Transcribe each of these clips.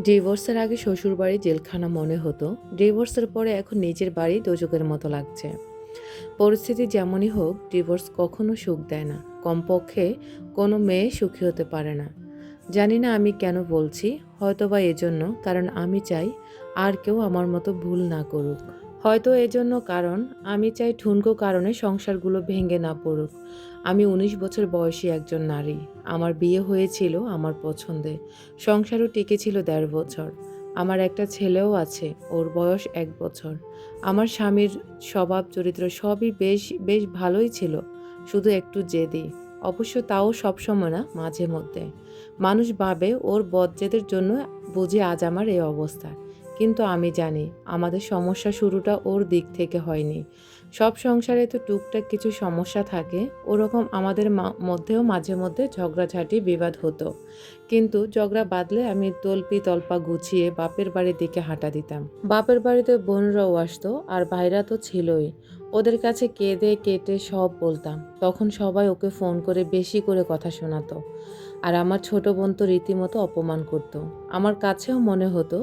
ডিভোর্সের আগে শ্বশুরবাড়ি জেলখানা মনে হতো। ডিভোর্সের পরে এখন নিজের বাড়ি দোজখের মতো লাগছে। পরিস্থিতি যেমনই হোক, ডিভোর্স কখনো সুখ দেয় না। কমপক্ষে কোনো মেয়ে সুখী হতে পারে না। জানি না আমি কেন বলছি, হয়তোবা এজন্য কারণ আমি চাই আর কেউ আমার মতো ভুল না করুক। হয়তো এজন্য কারণ আমি চাই ঠুনকো কারণে সংসারগুলো ভেঙে না পড়ুক। আমি ১৯ বছর বয়সী একজন নারী। আমার বিয়ে হয়েছিল আমার পছন্দে। সংসারও টিকেছিল ১.৫ বছর। আমার একটা ছেলেও আছে, ওর বয়স ১ বছর। আমার স্বামীর স্বভাব চরিত্র সবই বেশ বেশ ভালোই ছিল, শুধু একটু জেদি। অবশ্য তাও সবসময় না, মাঝে মধ্যে। মানুষ ভাবে ওর বদজেদের জন্য বুঝি আজ আমার এই অবস্থা। কিন্তু আমি জানি আমাদের সমস্যা শুরুটা ওর দিক থেকে হয়নি। সব সংসারে তো টুকটাক কিছু সমস্যা থাকে, ওরকম আমাদের মধ্যেও মাঝে মধ্যে ঝগড়াঝাঁটি বিবাদ হতো। কিন্তু ঝগড়া বাঁধলে আমি তল্পি তল্পা গুছিয়ে বাপের বাড়ির দিকে হাঁটা দিতাম। বাপের বাড়িতে বোনরাও আসতো, আর ভাইরা তো ছিলই। ওদের কাছে কেঁদে কেটে সব বলতাম। তখন সবাই ওকে ফোন করে বেশি করে কথা শোনাতো। আর আমার ছোট বোন তো রীতিমতো অপমান করত। আমার কাছেও মনে হতো,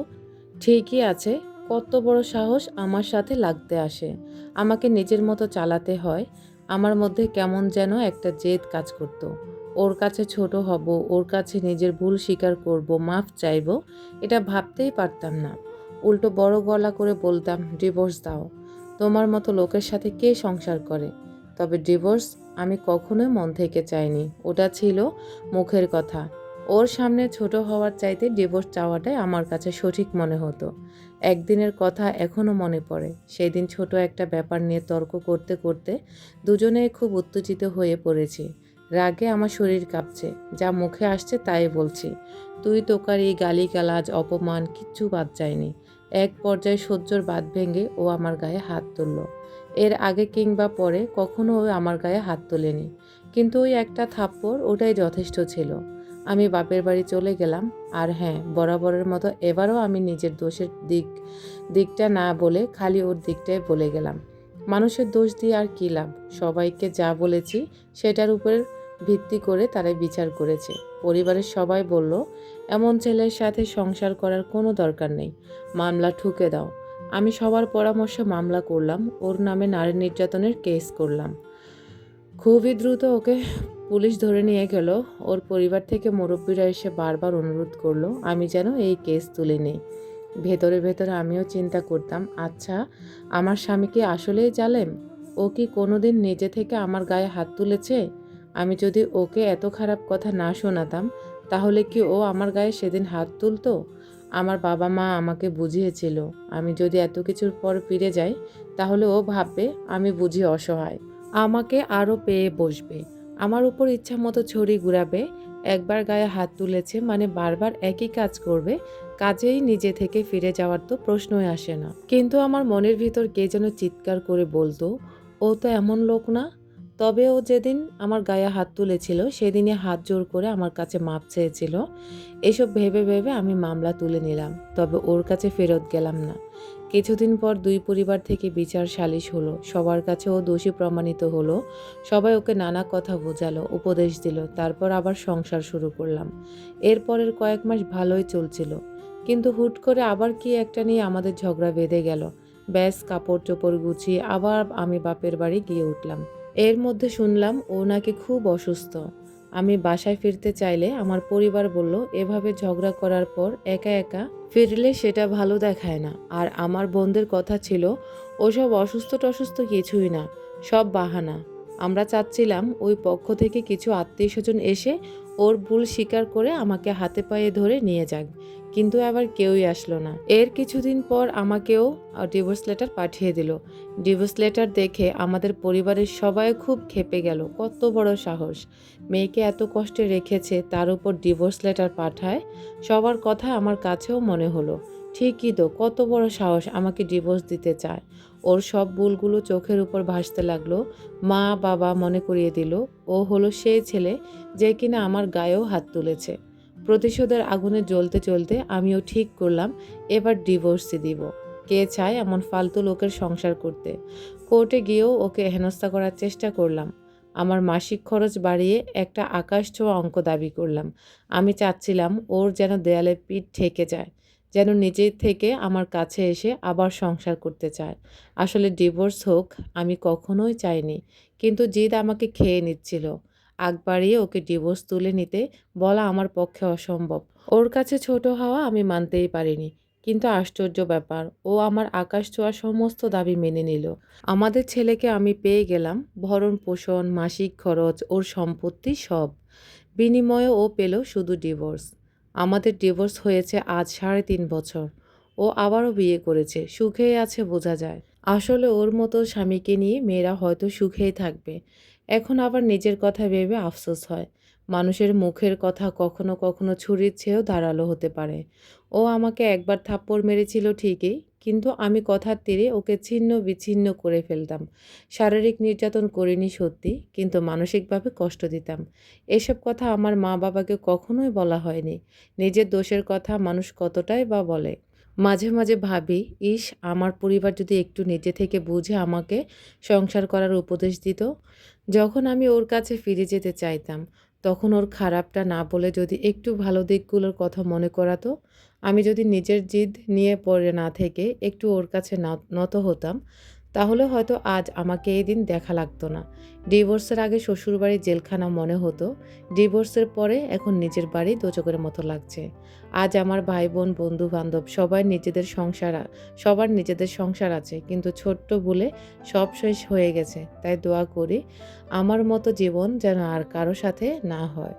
ঠিকই আছে, কত বড় সাহস আমার সাথে লাগতে আসে। আমাকে নিজের মতো চালাতে হয়। আমার মধ্যে কেমন যেন একটা জেদ কাজ করত। ওর কাছে ছোট হব, ওর কাছে নিজের ভুল স্বীকার করব, মাফ চাইব, এটা ভাবতেই পারতাম না। উল্টো বড় গলা করে বলতাম, ডিভোর্স দাও। তোমার মতো লোকের সাথে কে সংসার করে? তবে ডিভোর্স আমি কখনোই মন থেকে চাইনি, ওটা ছিল মুখের কথা। ওর সামনে ছোট হওয়ার চাইতে ডিভোর্স চাওয়াটাই আমার কাছে সঠিক মনে হতো। একদিনের কথা এখনও মনে পড়ে। সেদিন ছোট একটা ব্যাপার নিয়ে তর্ক করতে করতে দুজনেই খুব উত্তেজিত হয়ে পড়েছি। রাগে আমার শরীর কাঁপছে, যা মুখে আসছে তাই বলছি। তুই তোকারি, গালিগালাজ, অপমান কিচ্ছু বাদ যায়নি। এক পর্যায়ে সহ্যর বাঁধ ভেঙে ও আমার গায়ে হাত তুলল। এর আগে কিংবা পরে কখনো ও আমার গায়ে হাত তোলেনি, কিন্তু ওই একটা থাপ্পড় ওটাই যথেষ্ট ছিল। আমি বাপের বাড়ি চলে গেলাম। আর হ্যাঁ, বরাবরের মতো এবারও আমি নিজের দোষের দিকটা না বলে খালি ওর দিকটাই বলে গেলাম। মানুষের দোষ দিয়ে আর কী লাভ? সবাইকে যা বলেছি সেটার উপর ভিত্তি করে তারাই বিচার করেছে। পরিবারের সবাই বলল, এমন ছেলের সাথে সংসার করার কোনো দরকার নেই, মামলা ঠুকে দাও। আমি সবার পরামর্শে মামলা করলাম, ওর নামে নারী নির্যাতনের কেস করলাম। খুবই দ্রুত ওকে পুলিশ ধরে নিয়ে গেল। ওর পরিবার থেকে মুরব্বীরা এসে বারবার অনুরোধ করলো আমি যেন এই কেস তুলে নেই। ভেতরে ভেতরে আমিও চিন্তা করতাম, আচ্ছা, আমার স্বামী কি আসলেই জালেম? ও কি কোনোদিন নিজে থেকে আমার গায়ে হাত তুলেছে? আমি যদি ওকে এত খারাপ কথা না শোনাতাম, তাহলে কি ও আমার গায়ে সেদিন হাত তুলতো? আমার বাবা মা আমাকে বুঝিয়েছিল, আমি যদি এত কিছুর পর ফিরে যাই, তাহলে ও ভাববে আমি বুঝি অসহায়, আমাকে আরও পেয়ে বসবে, আমার উপর ইচ্ছা মতো ছড়ি ঘুরাবে। একবার গায়ে হাত তুলেছে মানে বারবার একই কাজ করবে, কাজেই নিজে থেকে ফিরে যাওয়ার তো প্রশ্নই আসে না। কিন্তু আমার মনের ভিতর কে যেন চিৎকার করে বলতো, ও তো এমন লোক না। তবে ও যেদিন আমার গায়ে হাত তুলেছিল সেদিনই হাত জোর করে আমার কাছে মাপ চেয়েছিল। এসব ভেবে ভেবে আমি মামলা তুলে নিলাম, তবে ওর কাছে ফেরত গেলাম না। কিছুদিন পর দুই পরিবার থেকে বিচার সালিশ হলো, সবার কাছে ও দোষী প্রমাণিত হলো। সবাই ওকে নানা কথা বোঝালো, উপদেশ দিল, তারপর আবার সংসার শুরু করলাম। এরপরের কয়েক মাস ভালোই চলছিল, কিন্তু হুট করে আবার কি একটা নিয়ে আমাদের ঝগড়া বেঁধে গেল। ব্যাস কাপড় চোপড় গুছিয়ে আবার আমি বাপের বাড়ি গিয়ে উঠলাম। এর মধ্যে শুনলাম ও নাকি খুব অসুস্থ। আমি বাসায় ফিরতে চাইলে আমার পরিবার বলল, এভাবে ঝগড়া করার পর একা একা ফিরলে সেটা ভালো দেখায় না। আর আমার বোনদের কথা ছিল, ওসব অসুস্থ টসুস্থ কিছুই না, সব বাহানা। আমরা চাচ্ছিলাম ওই পক্ষ থেকে কিছু আত্মীয়স্বজন এসে ওর ভুল স্বীকার করে আমাকে হাতে পায়ে ধরে নিয়ে যাক, কিন্তু আবার কেউই আসলো না। এর কিছুদিন পর আমাকেও ডিভোর্স লেটার পাঠিয়ে দিল। ডিভোর্স লেটার দেখে আমাদের পরিবারের সবাই খুব ক্ষেপে গেল। কত বড় সাহস! মেয়েকে এত কষ্টে রেখেছে, তার উপর ডিভোর্স লেটার পাঠায়। সবার কথা আমার কাছেও মনে হলো, ঠিকই তো, কত বড় সাহস আমাকে ডিভোর্স দিতে চায়। ওর সব ভুলগুলো চোখের উপর ভাসতে লাগলো। মা বাবা মনে করিয়ে দিল, ও হলো সেই ছেলে যে কিনা আমার গায়েও হাত তুলেছে। প্রতিশোধের আগুনে জ্বলতে জ্বলতে আমিও ঠিক করলাম, এবার ডিভোর্সই দিব। কে চায় এমন ফালতু লোকের সংসার করতে? কোর্টে গিয়েও ওকে হেনস্থা করার চেষ্টা করলাম। আমার মাসিক খরচ বাড়িয়ে একটা আকাশছোঁয়া অঙ্ক দাবি করলাম। আমি চাচ্ছিলাম ওর যেন দেয়ালে পিঠ ঠেকে যায়, যেন নিজের থেকে আমার কাছে এসে আবার সংসার করতে চায়। আসলে ডিভোর্স হোক আমি কখনোই চাইনি, কিন্তু জিদ আমাকে খেয়ে নিচ্ছিল। আগ বাড়িয়ে ওকে ডিভোর্স তুলে নিতে বলা আমার পক্ষে অসম্ভব। ওর কাছে ছোট হওয়া আমি মানতেই পারিনি। কিন্তু আশ্চর্য ব্যাপার, ও আমার আকাশছোঁয়া সমস্ত দাবি মেনে নিল। আমাদের ছেলেকে আমি পেয়ে গেলাম, ভরণ পোষণ, মাসিক খরচ, ওর সম্পত্তি সব। বিনিময়ে ও পেল শুধু ডিভোর্স। আমাদের ডিভোর্স হয়েছে আজ 3.5 বছর। ও আবারও বিয়ে করেছে, সুখেই আছে বোঝা যায়। আসলে ওর মতো স্বামীকে নিয়ে মেয়েরা হয়তো সুখেই থাকবে। এখন আবার নিজের কথা ভেবে আফসোস হয়। মানুষের মুখের কথা কখনো কখনো ছুরির চেয়েও ধারালো হতে পারে। ও আমাকে একবার থাপ্পড় মেরেছিল ঠিকই, কিন্তু আমি কথার তিরে ওকে ছিন্ন বিচ্ছিন্ন করে ফেলতাম। শারীরিক নির্যাতন করিনি সত্যি, কিন্তু মানসিকভাবে কষ্ট দিতাম। এসব কথা আমার মা বাবাকে কখনোই বলা হয়নি। নিজের দোষের কথা মানুষ কতটাই বা বলে। মাঝে মাঝে ভাবি, ইস আমার পরিবার যদি একটু নিজে থেকে বুঝে আমাকে সংসার করার উপদেশ দিত। যখন আমি ওর কাছে ফিরে যেতে চাইতাম, তখন ওর খারাপটা না বলে যদি একটু ভালো দিকগুলোর কথা মনে করাতো, আমি যদি নিজের জিদ নিয়ে পড়ে না থেকে একটু ওর কাছে নত হতাম, তাহলে হয়তো আজ আমাকে এই দিন দেখা লাগতো না। ডিভোর্সের আগে শ্বশুরবাড়ি জেলখানা মনে হতো, ডিভোর্সের পরে এখন নিজের বাড়ি দোজখের মতো লাগছে। আজ আমার ভাই বোন বন্ধু বান্ধব সবার নিজেদের সংসার আছে, কিন্তু ছোট্ট ভুলে সব শেষ হয়ে গেছে। তাই দোয়া করি আমার মতো জীবন যেন আর কারো সাথে না হয়।